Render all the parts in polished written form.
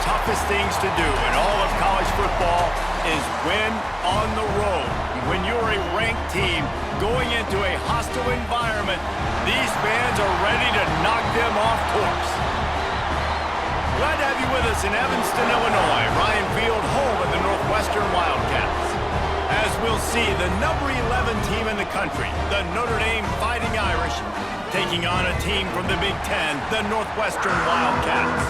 toughest things to do in all of college football is win on the road. When you're a ranked team going into a hostile environment, these fans are ready to knock them off course. Glad to have you with us in Evanston, Illinois. Ryan Field, home of the Northwestern Wildcats. As we'll see, the number 11 team in the country, the Notre Dame Fighting Irish, taking on a team from the Big Ten, the Northwestern Wildcats.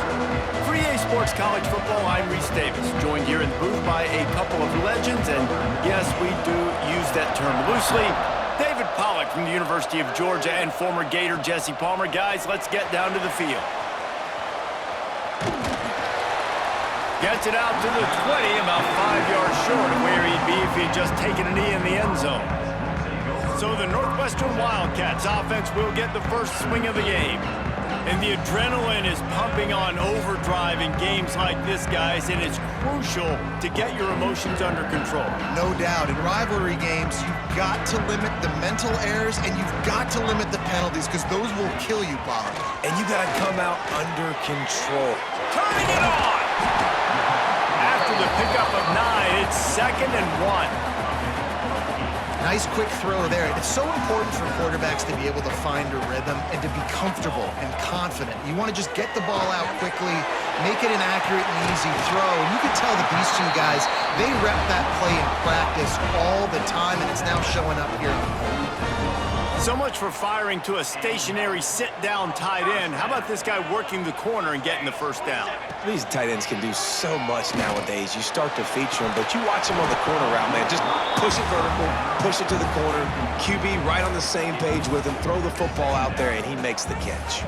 For EA Sports College Football, I'm Reese Davis, joined here in the booth by a couple of legends, and yes, we do use that term loosely. David Pollack from the University of Georgia and former Gator Jesse Palmer. Guys, let's get down to the field. Gets it out to the 20, about 5 yards short of where he'd be if he'd just taken a knee in the end zone. So the Northwestern Wildcats offense will get the first swing of the game. And the adrenaline is pumping on overdrive in games like this, guys, and it's crucial to get your emotions under control. No doubt. In rivalry games, you've got to limit the mental errors and you've got to limit the penalties because those will kill you, Bob. And you got to come out under control. Turning it on! After the pickup of 9, it's 2nd and 1. Nice quick throw there. It's so important for quarterbacks to be able to find a rhythm and to be comfortable and confident. You want to just get the ball out quickly, make it an accurate and easy throw. And you can tell that these two guys, they rep that play in practice all the time, and it's now showing up here on the field. So much for firing to a stationary sit-down tight end. How about this guy working the corner and getting the first down? These tight ends can do so much nowadays. You start to feature them, but you watch them on the corner route, man. Just push it vertical, push it to the corner. QB right on the same page with him. Throw the football out there, and he makes the catch.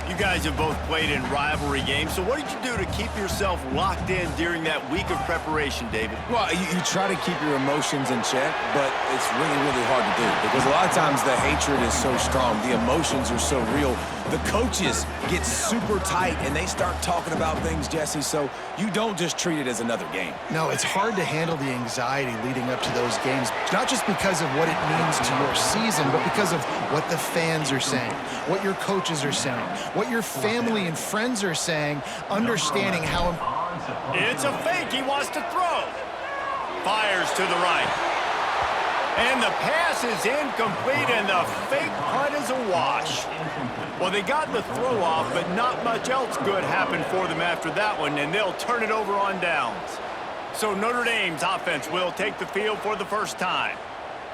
You guys have both played in rivalry games, so what did you do to keep yourself locked in during that week of preparation, David? Well, you try to keep your emotions in check, but it's really, really hard to do because a lot of times the hatred is so strong, the emotions are so real. The coaches get super tight, and they start talking about things, Jesse, so you don't just treat it as another game. No, it's hard to handle the anxiety leading up to those games, not just because of what it means to your season, but because of what the fans are saying, what your coaches are saying, what your family and friends are saying, understanding how... It's a fake. He wants to throw. Fires to the right. And the pass is incomplete, and the fake punt is a wash. Well, they got the throw off, but not much else good happened for them after that one, and they'll turn it over on downs. So Notre Dame's offense will take the field for the first time.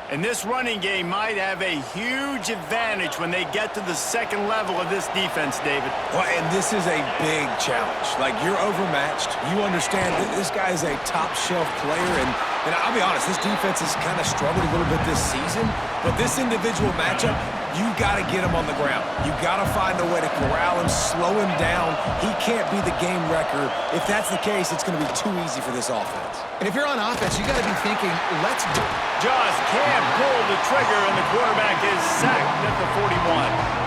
And this running game might have a huge advantage when they get to the second level of this defense, David. Well, and this is a big challenge. Like, you're overmatched. You understand that this guy is a top-shelf player, and I'll be honest, this defense has kind of struggled a little bit this season, but this individual matchup, you got to get him on the ground. You got to find a way to corral him, slow him down. He can't be the game wrecker. If that's the case, it's going to be too easy for this offense. And if you're on offense, you got to be thinking, let's do... Just can't pull the trigger, and the quarterback is sacked at the 41.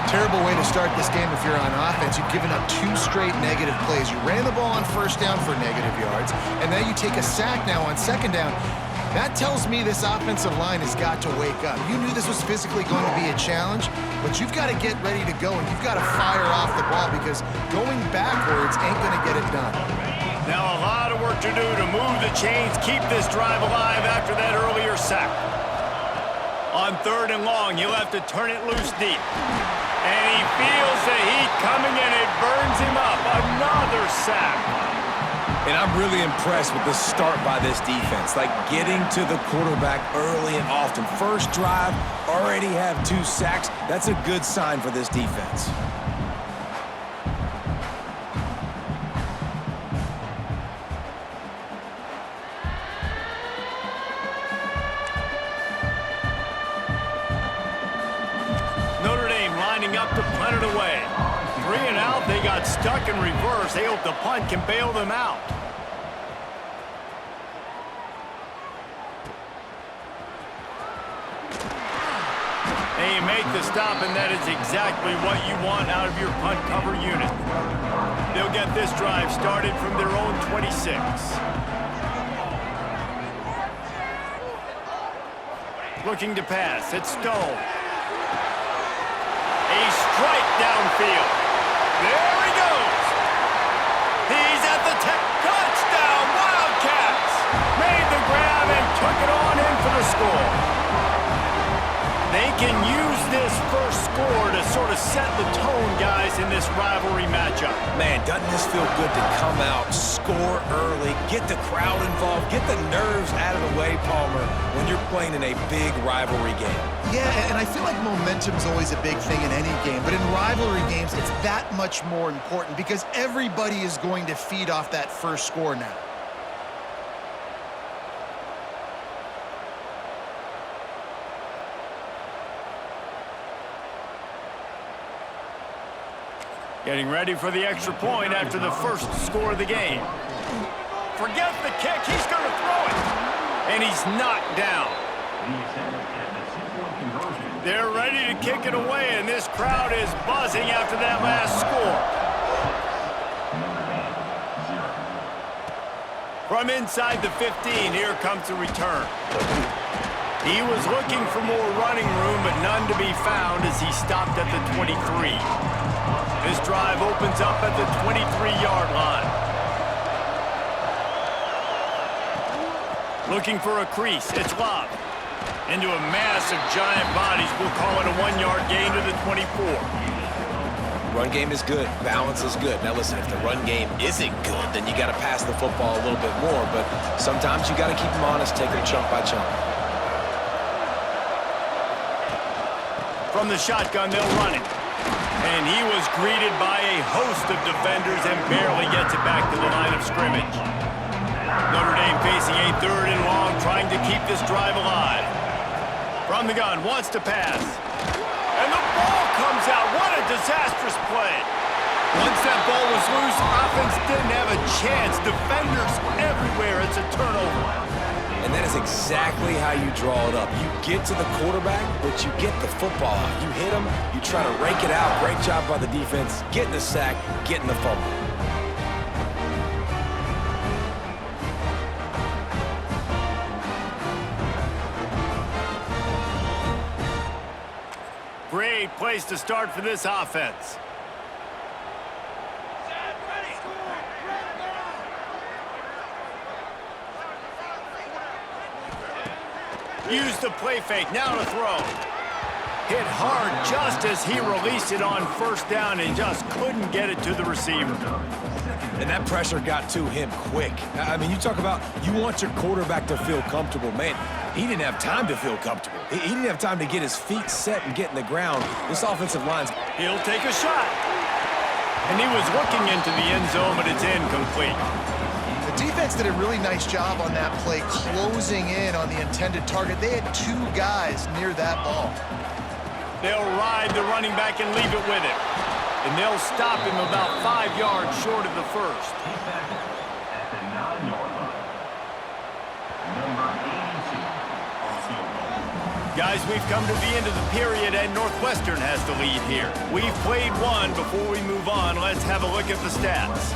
Terrible way to start this game if you're on offense. You've given up 2 straight negative plays. You ran the ball on first down for negative yards, and now you take a sack now on second down. That tells me this offensive line has got to wake up. You knew this was physically going to be a challenge, but you've got to get ready to go, and you've got to fire off the ball because going backwards ain't going to get it done. Now a lot of work to do to move the chains, keep this drive alive after that earlier sack. On 3rd and long, he'll have to turn it loose deep. And he feels the heat coming, and it burns him up. Another sack. And I'm really impressed with the start by this defense, like getting to the quarterback early and often. First drive, already have 2 sacks. That's a good sign for this defense. Notre Dame lining up to punt it away. 3 and out, they got stuck in reverse. They hope the punt can bail them out. They make the stop, and that is exactly what you want out of your punt cover unit. They'll get this drive started from their own 26. Looking to pass, it's Stone. A strike downfield. There he goes. to set the tone, guys, in this rivalry matchup? Man, doesn't this feel good to come out, score early, get the crowd involved, get the nerves out of the way, Palmer, when you're playing in a big rivalry game? Yeah, and I feel like momentum's always a big thing in any game, but in rivalry games, it's that much more important because everybody is going to feed off that first score now. Getting ready for the extra point after the first score of the game. Forget the kick, he's going to throw it. And he's knocked down. They're ready to kick it away, and this crowd is buzzing after that last score. From inside the 15, here comes the return. He was looking for more running room, but none to be found as he stopped at the 23. This drive opens up at the 23-yard line. Looking for a crease, it's lobbed. Into a mass of giant bodies, we'll call it a 1-yard gain to the 24. Run game is good, balance is good. Now listen, if the run game isn't good, then you got to pass the football a little bit more, but sometimes you got to keep them honest, take them chunk by chunk. From the shotgun, they'll run it. And he was greeted by a host of defenders and barely gets it back to the line of scrimmage. Notre Dame facing a 3rd and long, trying to keep this drive alive. From the gun, wants to pass. And the ball comes out. What a disastrous play. Once that ball was loose, offense didn't have a chance. Defenders everywhere. It's a turnover. And that is exactly how you draw it up. You get to the quarterback, but you get the football out. You hit him, you try to rake it out. Great job by the defense, getting the sack, getting the fumble. Great place to start for this offense. Use the play fake, now to throw. Hit hard just as he released it on first down and just couldn't get it to the receiver. And that pressure got to him quick. I mean, you talk about you want your quarterback to feel comfortable. Man, he didn't have time to feel comfortable. He didn't have time to get his feet set and get in the ground. This offensive line's... He'll take a shot. And he was looking into the end zone, but it's incomplete. The defense did a really nice job on that play, closing in on the intended target. They had 2 guys near that ball. They'll ride the running back and leave it with him. And they'll stop him about 5 yards short of the first. Guys, we've come to the end of the period, and Northwestern has the lead here. We've played one. Before we move on, let's have a look at the stats.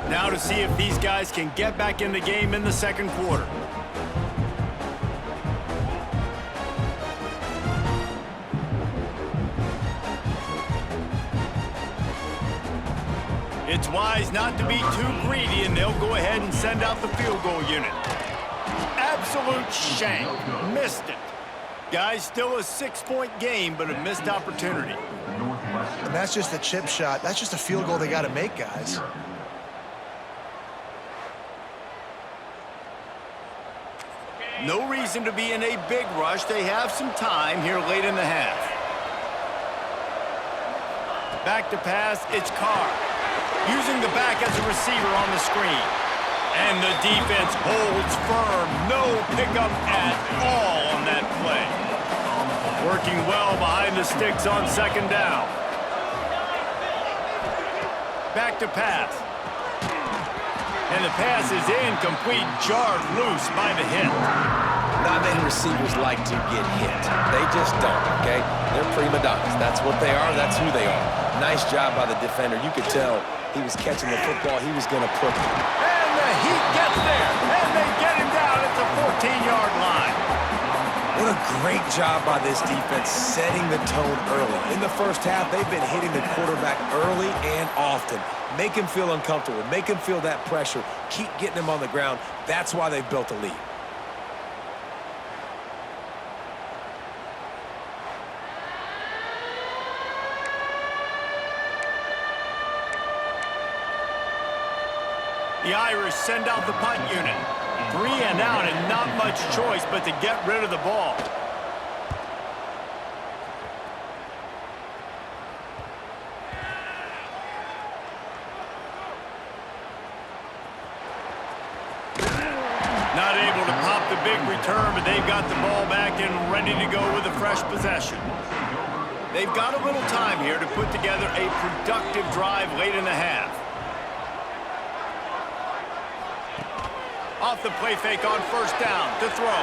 Now to see if these guys can get back in the game in the second quarter. It's wise not to be too greedy, and they'll go ahead and send out the field goal unit. Absolute shank. Missed it. Guys, still a 6-point game, but a missed opportunity. And that's just a chip shot. That's just a field goal they got to make, guys. No reason to be in a big rush. They have some time here late in the half. Back to pass, it's Carr. Using the back as a receiver on the screen. And the defense holds firm. No pickup at all on that play. Working well behind the sticks on second down. Back to pass. And the pass is incomplete, jarred loose by the hit. Not many receivers like to get hit. They just don't, okay? They're prima donnas. That's what they are. That's who they are. Nice job by the defender. You could tell he was catching the football. He was going to put it. And the Heat gets there. And they get him down at the 14-yard line. What a great job by this defense setting the tone early. In the first half, they've been hitting the quarterback early and often. Make him feel uncomfortable. Make him feel that pressure. keep getting him on the ground. That's why they've built a lead. The Irish send out the punt unit. 3 and out and not much choice but to get rid of the ball. Not able to pop the big return, but they've got the ball back and ready to go with a fresh possession. They've got a little time here to put together a productive drive late in the half. Off the play fake on first down to throw.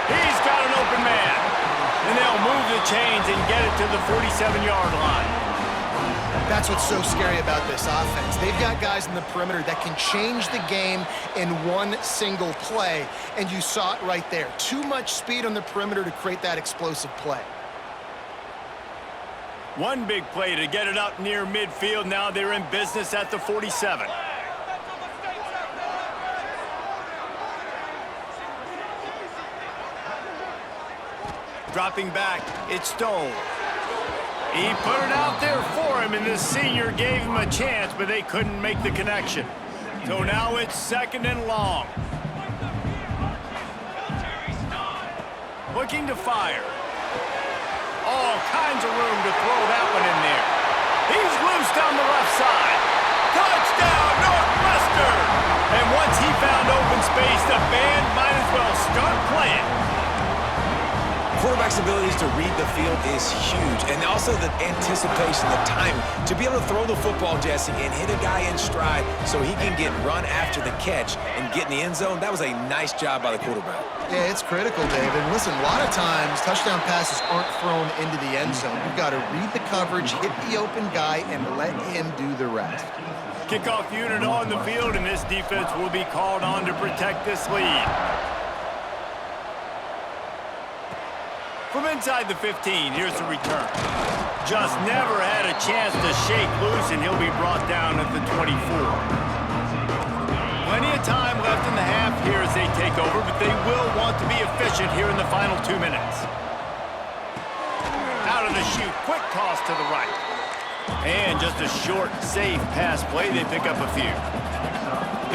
He's got an open man. And they'll move the chains and get it to the 47-yard line. That's what's so scary about this offense. They've got guys in the perimeter that can change the game in one single play, and you saw it right there. Too much speed on the perimeter to create that explosive play. One big play to get it up near midfield. Now they're in business at the 47. Dropping back, it's Stone. He put it out there for him, and the senior gave him a chance, but they couldn't make the connection. So now it's 2nd and long. Looking to fire. All kinds of room to throw that one in there. He's loose down the left side. Touchdown, Northwestern! And once he found open space, the band might as well start playing. Quarterback's abilities to read the field is huge, and also the anticipation, the timing. To be able to throw the football, Jesse, and hit a guy in stride so he can get run after the catch and get in the end zone, that was a nice job by the quarterback. Yeah, it's critical, David. Listen, a lot of times touchdown passes aren't thrown into the end zone. You've got to read the coverage, hit the open guy, and let him do the rest. Kickoff unit on the field, and this defense will be called on to protect this lead. From inside the 15, here's the return. Just never had a chance to shake loose, and he'll be brought down at the 24. Plenty of time left in the half here as they take over, but they will want to be efficient here in the final 2 minutes. Out of the chute, quick toss to the right. And just a short, safe pass play, they pick up a few.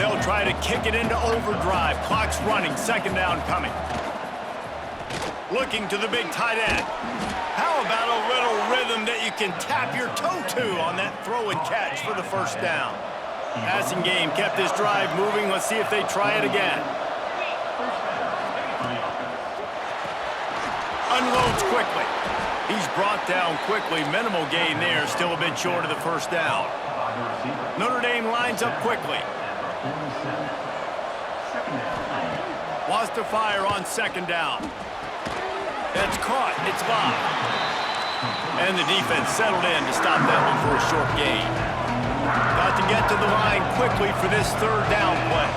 They'll try to kick it into overdrive. Clock's running, 2nd down coming. Looking to the big tight end. How about a little rhythm that you can tap your toe to on that throw and catch for the 1st down? Passing game kept this drive moving. Let's see if they try it again. Unloads quickly. He's brought down quickly. Minimal gain there. Still a bit short of the 1st down. Notre Dame lines up quickly. Wants to fire on 2nd down. It's caught. It's live. And the defense settled in to stop that one for a short gain. Got to get to the line quickly for this 3rd down play.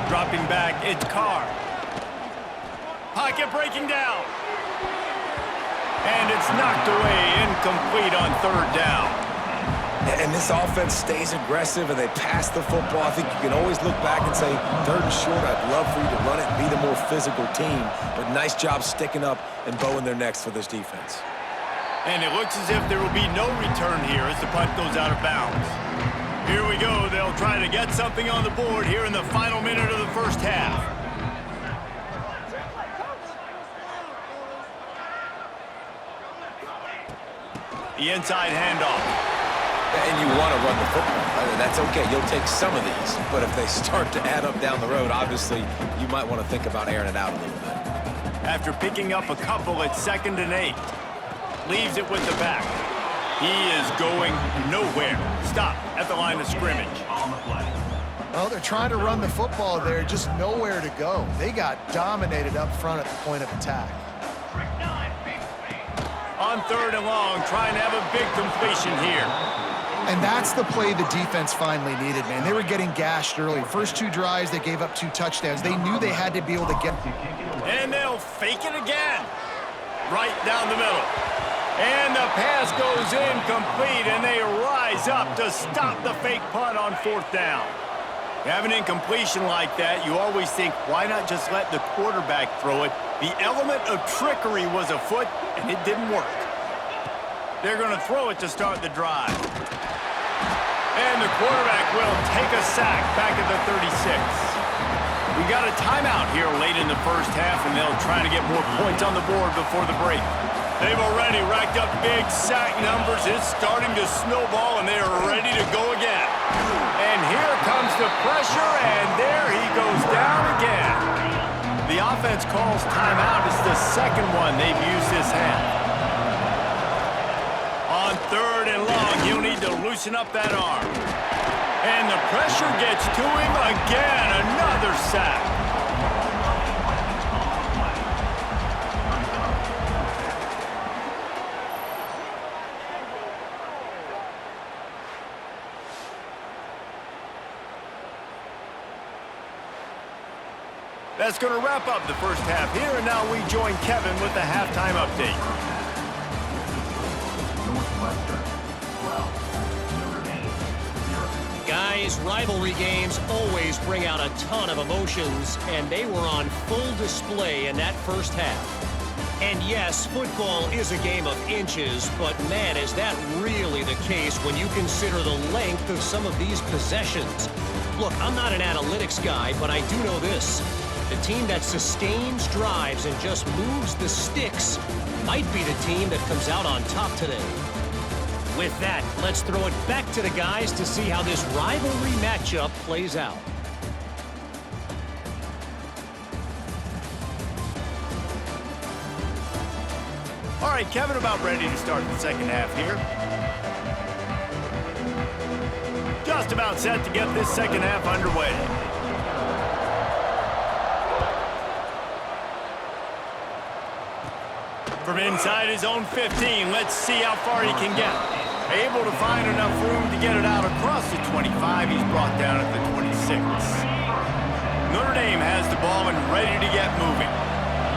Dropping back, it's Carr. Pocket breaking down. And it's knocked away, incomplete on 3rd down. And this offense stays aggressive and they pass the football. I think you can always look back and say, 3rd and short, I'd love for you to run it and be the more physical team. But nice job sticking up and bowing their necks for this defense. And it looks as if there will be no return here as the punt goes out of bounds. Here we go. They'll try to get something on the board here in the final minute of the 1st half. The inside handoff. And you want to run the football. I mean, that's okay. You'll take some of these. But if they start to add up down the road, obviously, you might want to think about airing it out a little bit. After picking up a couple at 2nd and 8. Leaves it with the back. He is going nowhere. Stop at the line of scrimmage. Well, they're trying to run the football there, just nowhere to go. They got dominated up front at the point of attack. On 3rd and long, trying to have a big completion here. And that's the play the defense finally needed, man. They were getting gashed early. First 2 drives, they gave up 2 touchdowns. They knew they had to be able to get... And they'll fake it again. Right down the middle. And the pass goes incomplete, and they rise up to stop the fake punt on 4th down. You have an incompletion like that, you always think, why not just let the quarterback throw it? The element of trickery was afoot, and it didn't work. They're going to throw it to start the drive. And the quarterback will take a sack back at the 36. We got a timeout here late in the first half, and they'll try to get more points on the board before the break. They've already racked up big sack numbers. It's starting to snowball, and they are ready to go again. And here comes the pressure, and there he goes down again. The offense calls timeout. It's the second one they've used this half. On 3rd and long, he'll need to loosen up that arm. And the pressure gets to him again. Another sack. That's going to wrap up the first half here, and now we join Kevin with the halftime update. Northwestern, 12, Notre, 0. Guys, rivalry games always bring out a ton of emotions, and they were on full display in that first half. And yes, football is a game of inches, but man, is that really the case when you consider the length of some of these possessions. Look, I'm not an analytics guy, but I do know this. The team that sustains drives and just moves the sticks might be the team that comes out on top today. With that, let's throw it back to the guys to see how this rivalry matchup plays out. All right, Kevin, about ready to start the second half here. Just about set to get this second half underway. From inside his own 15, let's see how far he can get. Able to find enough room to get it out across the 25. He's brought down at the 26. Notre Dame has the ball and ready to get moving.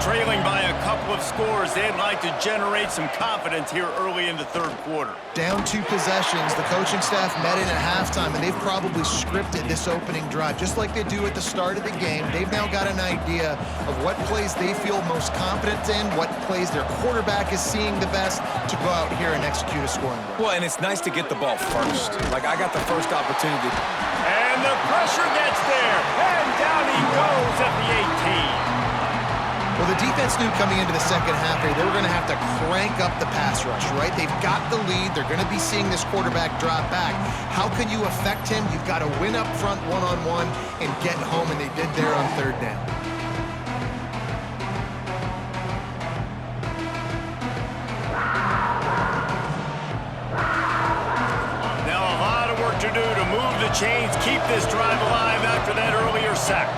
Trailing by a couple of scores, they'd like to generate some confidence here early in the third quarter. Down 2 possessions, the coaching staff met in at halftime, and they've probably scripted this opening drive. Just like they do at the start of the game, they've now got an idea of what plays they feel most confident in, what plays their quarterback is seeing the best to go out here and execute a scoring drive. Well, and it's nice to get the ball first. Like, I got the first opportunity. And the pressure gets there, and down he goes at the 18. Well, the defense knew coming into the second half here, they were going to have to crank up the pass rush, right? They've got the lead. They're going to be seeing this quarterback drop back. How can you affect him? You've got to win up front one-on-one and get home, and they did there on 3rd down. Now a lot of work to do to move the chains, keep this drive alive after that earlier sack.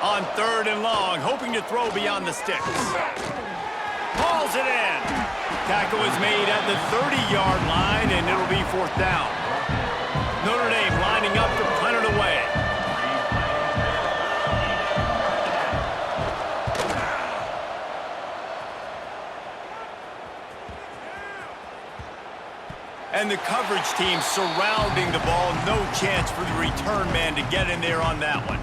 On 3rd and long, hoping to throw beyond the sticks. Hauls it in. Tackle is made at the 30-yard line, and it'll be 4th down. Notre Dame lining up to punt it away. And the coverage team surrounding the ball. No chance for the return man to get in there on that one.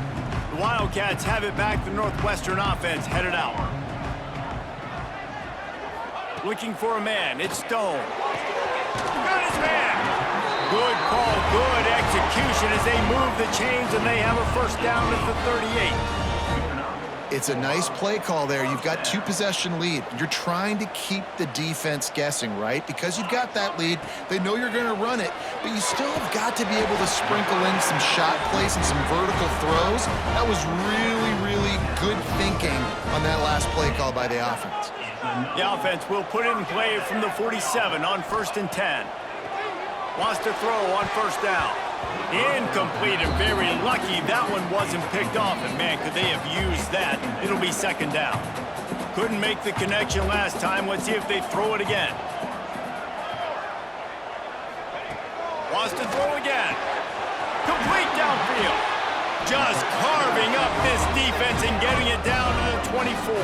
The Wildcats have it back. The Northwestern offense headed out. Looking for a man. It's Stone. Got his man. Good call, good execution as they move the chains, and they have a first down at the 38. It's a nice play call there. You've got 2-possession lead. You're trying to keep the defense guessing, right? Because you've got that lead, they know you're going to run it, but you still have got to be able to sprinkle in some shot plays and some vertical throws. That was really, really good thinking on that last play call by the offense. The offense will put it in play from the 47 on 1st and 10. Wants to throw on 1st down. Incomplete, and very lucky that one wasn't picked off. And man, could they have used that? It'll be 2nd down. Couldn't make the connection last time. Let's see if they throw it again. Wants to throw again. Complete downfield. Just carving up this defense and getting it down to the 24.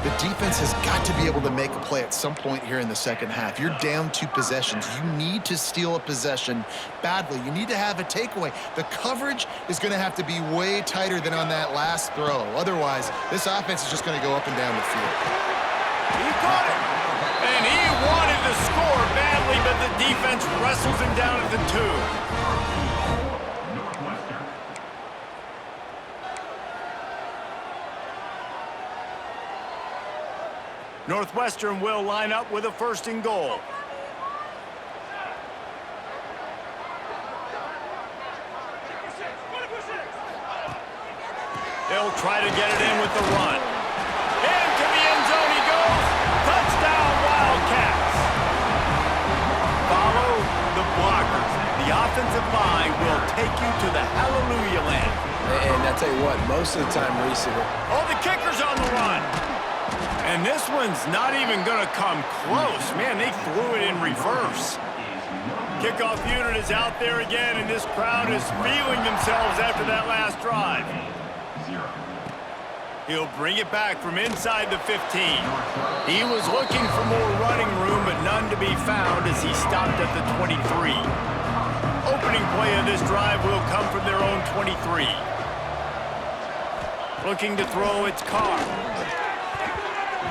The defense has got to be able to make a play at some point here in the second half. You're down 2 possessions. You need to steal a possession badly. You need to have a takeaway. The coverage is going to have to be way tighter than on that last throw. Otherwise, this offense is just going to go up and down the field. He caught it. And he wanted to score badly, but the defense wrestles him down at the 2. Northwestern will line up with a 1st and goal. They'll try to get it in with the run. Into the end zone he goes. Touchdown, Wildcats. Follow the blockers. The offensive line will take you to the hallelujah land. And I tell you what, most of the time, Reese, Oh, the kicker's on the run. And this one's not even going to come close. Man, they threw it in reverse. Kickoff unit is out there again, and this crowd is feeling themselves after that last drive. He'll bring it back from inside the 15. He was looking for more running room, but none to be found as he stopped at the 23. Opening play of this drive will come from their own 23. Looking to throw its car.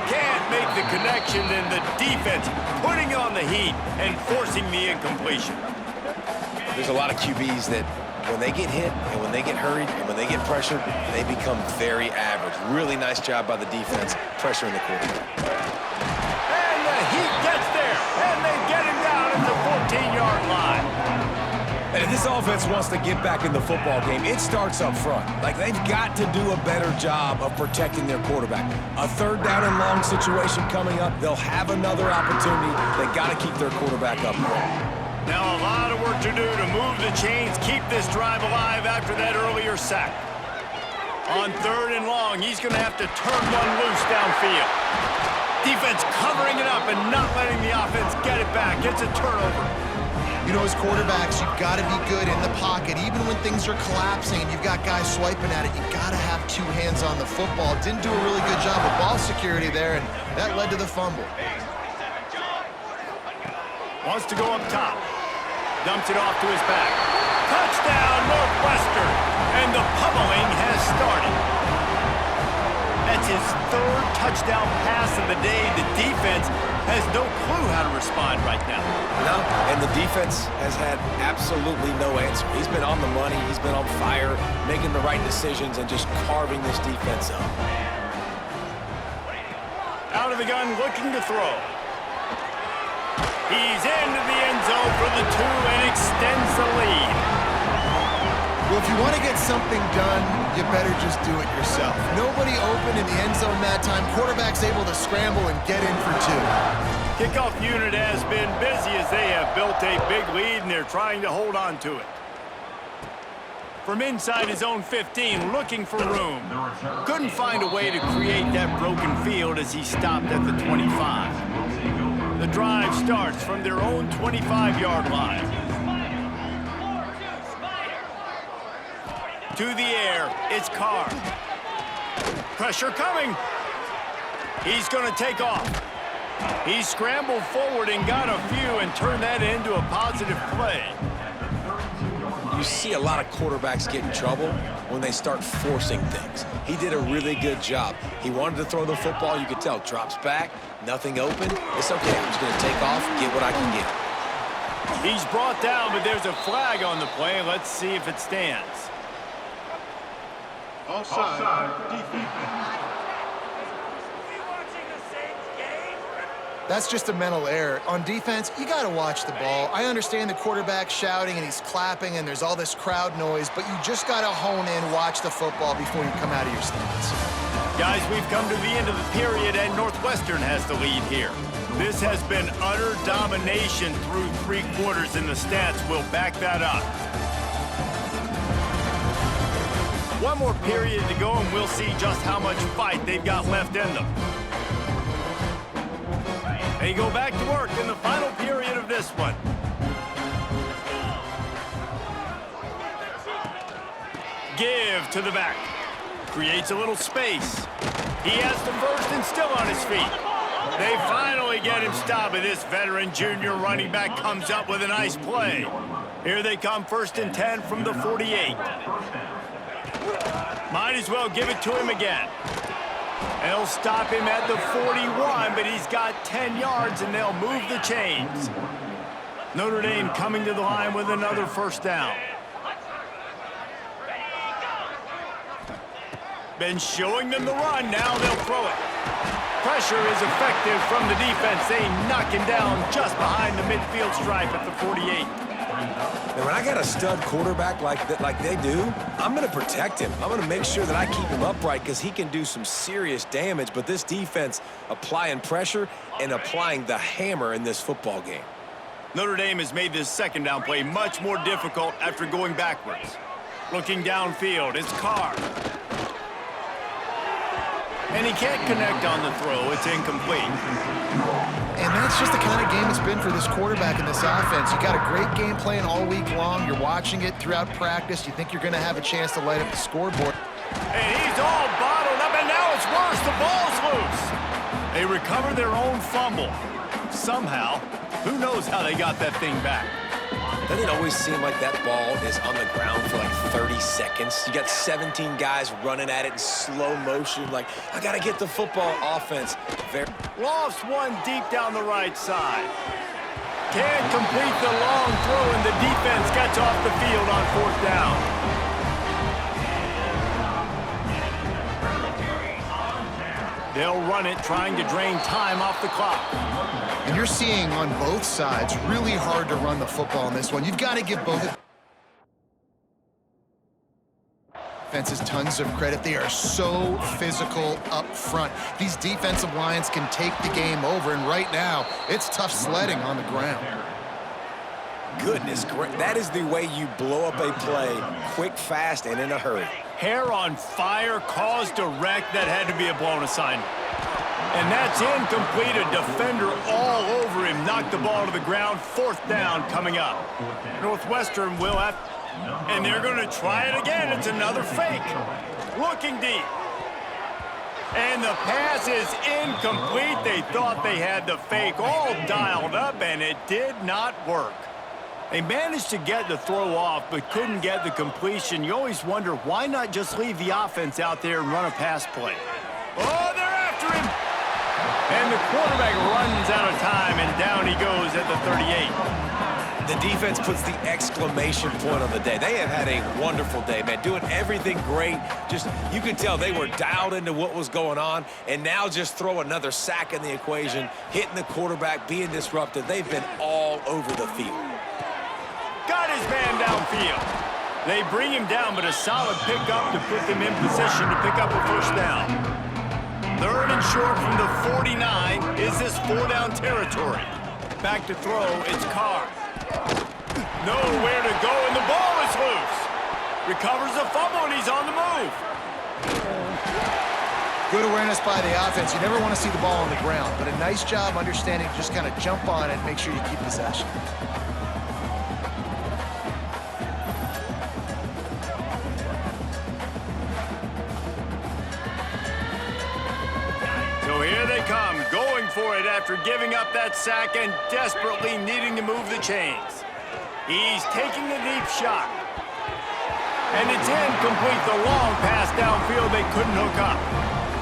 Can't make the connection, and the defense putting on the heat and forcing the incompletion. there's a lot of QBs that when they get hit and when they get hurried and when they get pressured, they become very average. Really nice job by the defense pressuring the quarterback. And the heat gets there, and they get him down at the 14-yard line. And if this offense wants to get back in the football game, it starts up front. Like, they've got to do a better job of protecting their quarterback. A third down and long situation coming up, they'll have another opportunity. They got to keep their quarterback up. Now a lot of work to do to move the chains, keep this drive alive after that earlier sack. On third and long, he's going to have to turn one loose downfield. Defense covering it up and not letting the offense get it back. It's a turnover. You know, as quarterbacks, you've got to be good in the pocket. Even when things are collapsing and you've got guys swiping at it, you've got to have two hands on the football. Didn't do a really good job of ball security there, and that led to the fumble. Wants to go up top. Dumps it off to his back. Touchdown, Northwestern! And the pummeling has started. That's his third touchdown pass of the day. The defense has no clue how to respond right now. No, and the defense has had absolutely no answer. He's been on the money. He's been on fire, making the right decisions and just carving this defense up. Out of the gun, looking to throw. He's into the end zone for the 2 and extends the lead. Well, if you want to get something done, you better just do it yourself. Nobody open in the end zone that time. Quarterback's able to scramble and get in for 2. Kickoff unit has been busy as they have built a big lead, and they're trying to hold on to it. From inside his own 15, looking for room. Couldn't find a way to create that broken field as he stopped at the 25. The drive starts from their own 25-yard line. To the air, it's Carr. Pressure coming. He's going to take off. He scrambled forward and got a few and turned that into a positive play. You see a lot of quarterbacks get in trouble when they start forcing things. He did a really good job. He wanted to throw the football. You could tell. Drops back, nothing open. It's okay. I'm just going to take off, get what I can get. He's brought down, but there's a flag on the play. Let's see if it stands. Offside, defense. That's just a mental error. On defense, you got to watch the ball. I understand the quarterback's shouting and he's clapping and there's all this crowd noise, but you just got to hone in, watch the football before you come out of your stance. Guys, we've come to the end of the period, and Northwestern has the lead here. This has been utter domination through 3 quarters, and the stats will back that up. One more period to go, and we'll see just how much fight they've got left in them. They go back to work in the final period of this one. Give to the back. Creates a little space. He has the first and still on his feet. They finally get him stopped, but this veteran junior running back comes up with a nice play. Here they come, 1st and 10 from the 48. Might as well give it to him again. They'll stop him at the 41, but he's got 10 yards, and they'll move the chains. Notre Dame coming to the line with another 1st down. Been showing them the run, now they'll throw it. Pressure is effective from the defense. They knock him down just behind the midfield stripe at the 48. And when I got a stud quarterback like they do, I'm going to protect him. I'm going to make sure that I keep him upright because he can do some serious damage. But this defense applying pressure and applying the hammer in this football game. Notre Dame has made this 2nd down play much more difficult after going backwards. Looking downfield, it's Carr. And he can't connect on the throw. It's incomplete. And that's just the kind of game it's been for this quarterback in this offense. You got a great game plan all week long. You're watching it throughout practice. You think you're going to have a chance to light up the scoreboard. And he's all bottled up, and now it's worse. The ball's loose. They recover their own fumble. Somehow, who knows how they got that thing back. Doesn't it always seem like that ball is on the ground for like 30 seconds? You got 17 guys running at it in slow motion. Like, I got to get the football. Offense. Lofts one deep down the right side. Can't complete the long throw, and the defense gets off the field on 4th down. They'll run it, trying to drain time off the clock. And you're seeing on both sides really hard to run the football in this one. You've got to give both defenses tons of credit. They are so physical up front. These defensive lines can take the game over, and right now, it's tough sledding on the ground. Goodness, that is the way you blow up a play quick, fast, and in a hurry. Hair on fire, cause direct. That had to be a blown assignment. And that's incomplete. A defender all over him. Knocked the ball to the ground. 4th down coming up. Northwestern will have... And they're going to try it again. It's another fake. Looking deep. And the pass is incomplete. They thought they had the fake all dialed up, and it did not work. They managed to get the throw off, but couldn't get the completion. You always wonder, why not just leave the offense out there and run a pass play? Oh, they're after him! And the quarterback runs out of time, and down he goes at the 38. The defense puts the exclamation point on the day. They have had a wonderful day, man, doing everything great. Just, you could tell they were dialed into what was going on, and now just throw another sack in the equation, hitting the quarterback, being disruptive. They've been all over the field. Got his man downfield. They bring him down, but a solid pickup to put them in position to pick up a 1st down. 3rd and short from the 49. Is this 4-down territory? Back to throw, it's Carr. Nowhere to go, and the ball is loose. Recovers the fumble, and he's on the move. Good awareness by the offense. You never want to see the ball on the ground, but a nice job understanding to just kind of jump on it and make sure you keep possession. So here they come, going for it after giving up that sack and desperately needing to move the chains. He's taking the deep shot. And it's incomplete. The long pass downfield they couldn't hook up.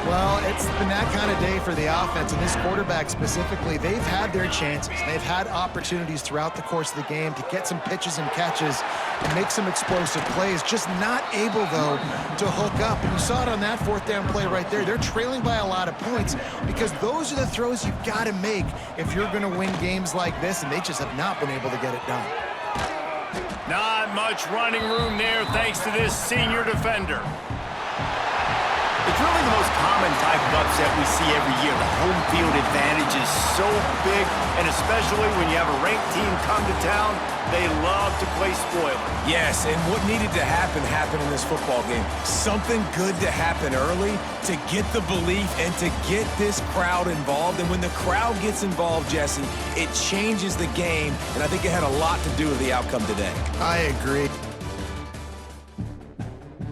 Well, it's been that kind of day for the offense, and this quarterback specifically. They've had their chances. They've had opportunities throughout the course of the game to get some pitches and catches and make some explosive plays, just not able, though, to hook up. And you saw it on that 4th down play right there. They're trailing by a lot of points because those are the throws you've got to make if you're going to win games like this, and they just have not been able to get it done. Not much running room there thanks to this senior defender. It's really the most common type of upset we see every year. The home field advantage is so big, and especially when you have a ranked team come to town, they love to play spoiler. Yes, and what needed to happen happened in this football game. Something good to happen early to get the belief and to get this crowd involved. And when the crowd gets involved, Jesse, it changes the game, and I think it had a lot to do with the outcome today. I agree.